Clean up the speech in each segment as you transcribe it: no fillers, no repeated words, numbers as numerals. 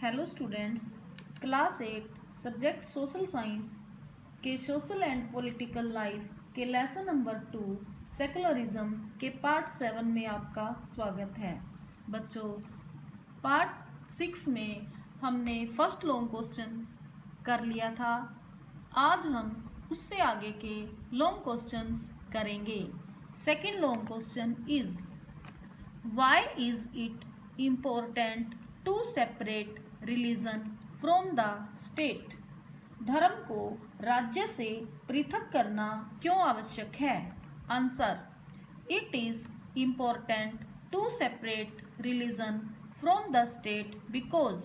Hello students, class 8 subject social science के social and political life के lesson number 2 secularism के part 7 में आपका स्वागत है। बच्चों, पार्ट 6 में हमने फर्स्ट लॉन्ग क्वेश्चन कर लिया था। आज हम उससे आगे के लॉन्ग क्वेश्चंस करेंगे। Second long question is why is it important to separate religion from the state? धर्म को राज्य से पृथक करना क्यों आवश्यक है? Answer, it is important to separate religion from the state because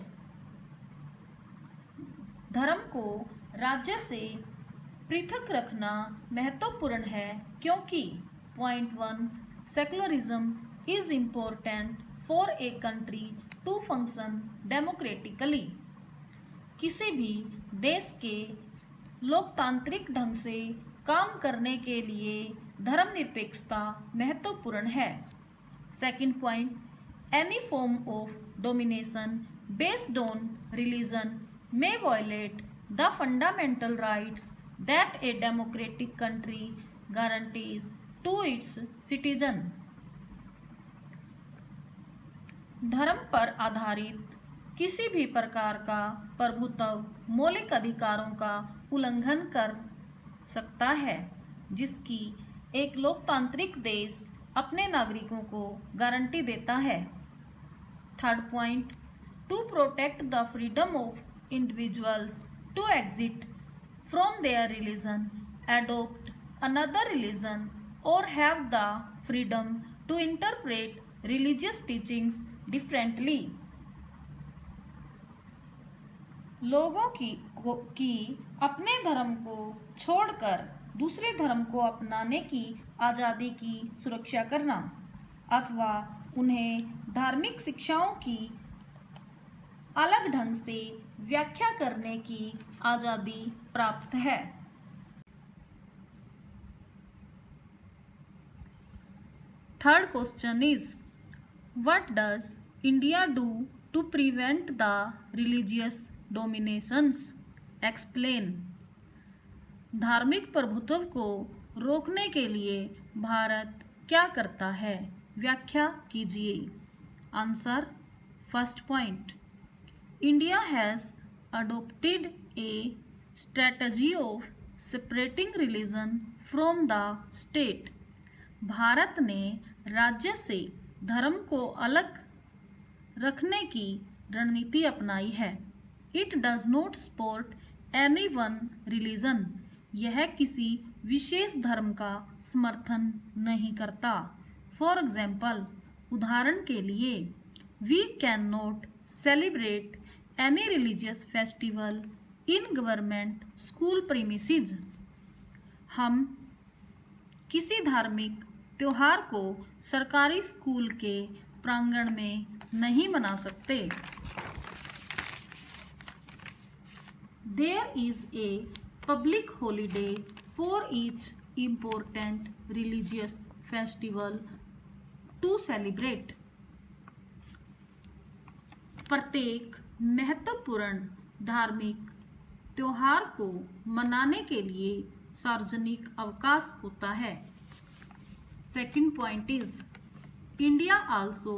धर्म को राज्य से पृथक रखना महत्वपूर्ण है क्योंकि point 1 secularism is important for a country to function democratically. किसी भी देश के लोकतांत्रिक ढंग से काम करने के लिए धर्मनिरपेक्षता महत्वपूर्ण है। Second point, any form of domination based on religion may violate the fundamental rights that a democratic country guarantees to its citizen. धर्म पर आधारित किसी भी प्रकार का प्रभुत्व मौलिक अधिकारों का उल्लंघन कर सकता है जिसकी एक लोकतांत्रिक देश अपने नागरिकों को गारंटी देता है। Third point, to protect the freedom of individuals to exit from their religion, adopt another religion, or have the freedom to interpret religious teachings differently. लोगों की अपने धर्म को छोड़कर दूसरे धर्म को अपनाने की आज़ादी की सुरक्षा करना अथवा उन्हें धार्मिक शिक्षाओं की अलग ढंग से व्याख्या करने की आज़ादी प्राप्त है। Third question is what does India do to prevent the religious dominations? Explain. धार्मिक प्रभुत्व को रोकने के लिए भारत क्या करता है? व्याख्या कीजिए। Answer, first point, India has adopted a strategy of separating religion from the state. Bharat ने राज्य से धर्म को अलग रखने की रणनीति अपनाई है। It does not support any one religion. यह किसी विशेष धर्म का समर्थन नहीं करता। For example, उदाहरण के लिए, we cannot celebrate any religious festival in government school premises. हम किसी धार्मिक त्योहार को सरकारी स्कूल के प्रांगण में नहीं मना सकते। There is a public holiday for each important religious festival to celebrate. प्रत्येक महत्वपूर्ण धार्मिक त्योहार को मनाने के लिए सार्वजनिक अवकाश होता है। Second point is India also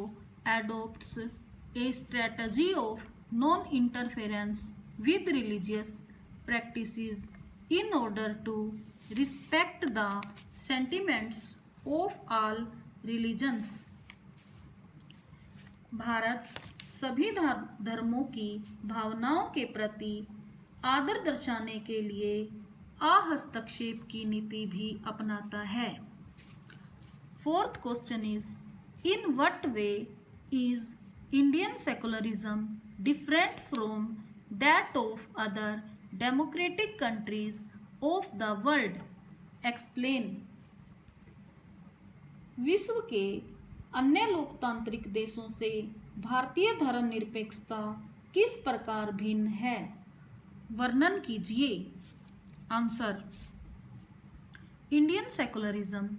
adopts a strategy of non interference with religious practices in order to respect the sentiments of all religions. Bharat सभी धर्मों की भावनाओं के प्रति आदर दर्शाने के लिए अहस्तक्षेप की नीति भी अपनाता है। Fourth question is in what way is Indian secularism different from that of other democratic countries of the world? Explain. विश्व के अन्य लोकतांत्रिक देशों से भारतीय धर्मनिरपेक्षता किस प्रकार भिन्न है? वर्णन कीजिए। Answer, Indian secularism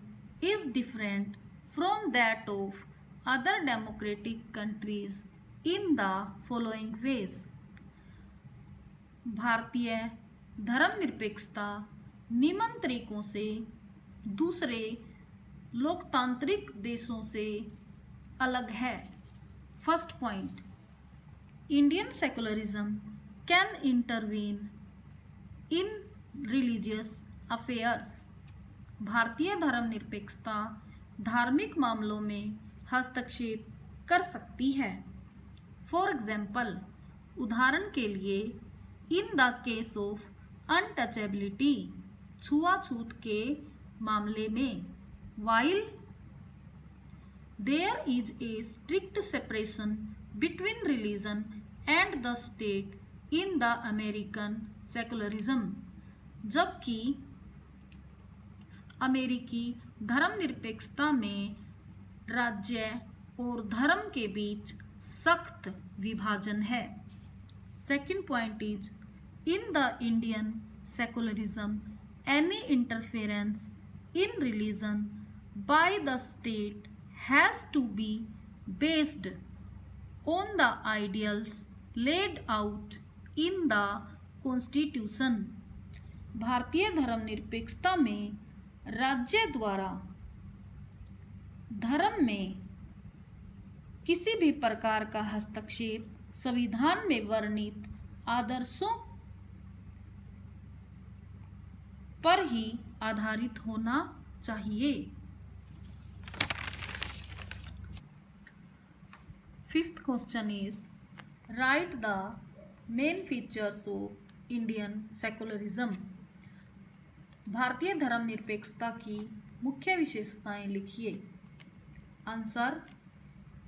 is different from that of other democratic countries in the following veg. भारतीय धर्मनिरपेक्षता निम्न तरीकों से दूसरे लोकतांत्रिक देशों से अलग है। First point, Indian secularism can intervene in religious affairs. भारतीय धर्मनिरपेक्षता धार्मिक मामलों में हस्तक्षेप कर सकती है। फॉर एग्जाम्पल, उदाहरण के लिए, in the case of untouchability, छुआछूत के मामले में, while there is a strict separation between religion and the state in the American secularism, जबकि अमेरिकी धर्मनिरपेक्षता में राज्य और धर्म के बीच सख्त विभाजन है। Second point is, in the Indian secularism any interference in religion by the state has to be based on the ideals laid out in the Constitution। भारतीय धर्मनिरपेक्षता में राज्य द्वारा धर्म में किसी भी प्रकार का हस्तक्षेप संविधान में वर्णित आदर्शों पर ही आधारित होना चाहिए। Fifth question is, write the main features of Indian secularism. भारतीय धर्मनिरपेक्षता की मुख्य विशेषताएं लिखिए। Answer,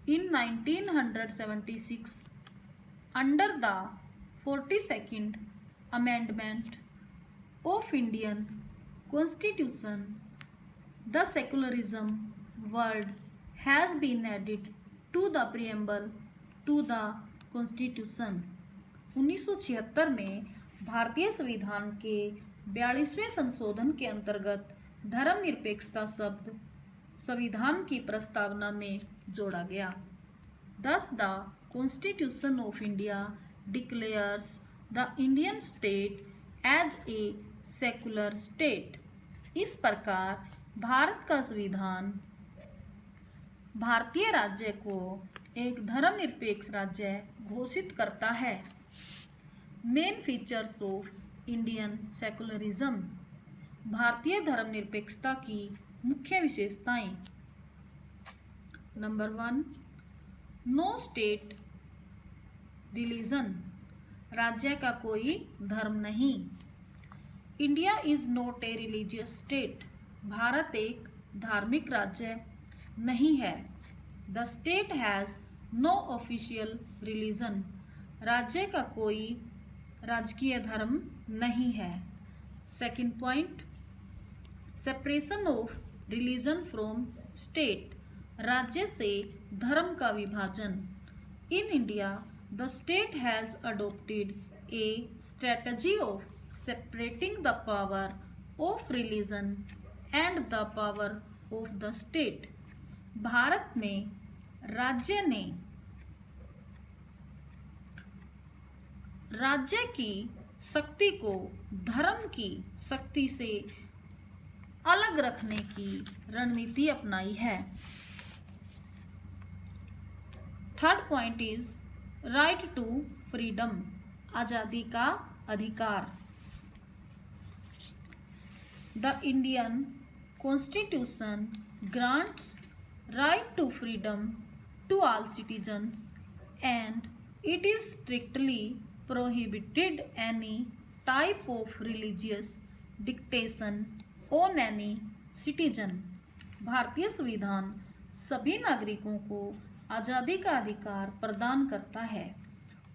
in 1976 under the 42nd amendment of Indian constitution the secularism word has been added to the preamble to the constitution. 1976 में भारतीय संविधान के 42वें संशोधन के अंतर्गत धर्मनिरपेक्षता शब्द संविधान की प्रस्तावना में जोड़ा गया। Thus, the Constitution of India declares the Indian state as a secular state। इस प्रकार भारत का संविधान भारतीय राज्य को एक धर्मनिरपेक्ष राज्य घोषित करता है। Main features of Indian secularism. भारतीय धर्मनिरपेक्षता की मुख्य विशेषताएं। नंबर 1, नो स्टेट रिलीजन, राज्य का कोई धर्म नहीं। India is not a religious state, भारत एक धार्मिक राज्य नहीं है। The state has no official religion, राज्य का कोई राजकीय धर्म नहीं है। Second point, separation of religion from state, राज्य से धर्म का विभाजन। In India the state has adopted a strategy of separating the power of religion and the power of the state. भारत में राज्य की शक्ति को धर्म की शक्ति से अलग रखने की रणनीति अपनाई है। Third point is, right to freedom, आजादी का अधिकार। The Indian constitution grants right to freedom to all citizens and it is strictly prohibited any type of religious dictation on any citizen। भारतीय संविधान सभी नागरिकों को आज़ादी का अधिकार प्रदान करता है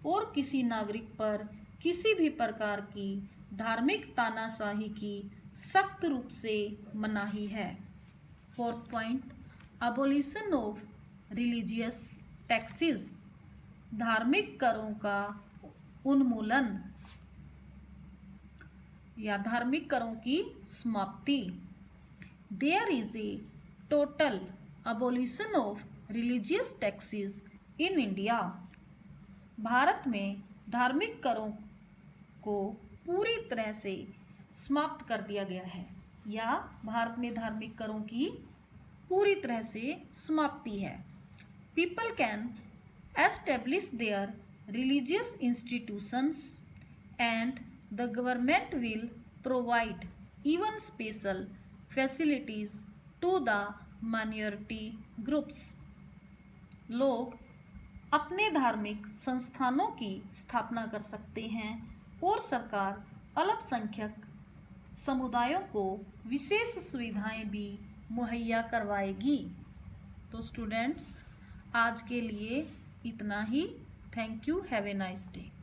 और किसी नागरिक पर किसी भी प्रकार की धार्मिक तानाशाही की सख्त रूप से मनाही है। Fourth point, abolition of religious taxes, धार्मिक करों का उन्मूलन या धार्मिक करों की समाप्ति। There is a total abolition of religious taxes in India. भारत में धार्मिक करों को पूरी तरह से समाप्त कर दिया गया है, या भारत में धार्मिक करों की पूरी तरह से समाप्ति है। People can establish there religious institutions and the government will provide even special facilities to the minority groups। लोग अपने धार्मिक संस्थानों की स्थापना कर सकते हैं और सरकार अल्पसंख्यक समुदायों को विशेष सुविधाएं भी मुहैया करवाएगी। तो स्टूडेंट्स, आज के लिए इतना ही। Thank you. Have a nice day.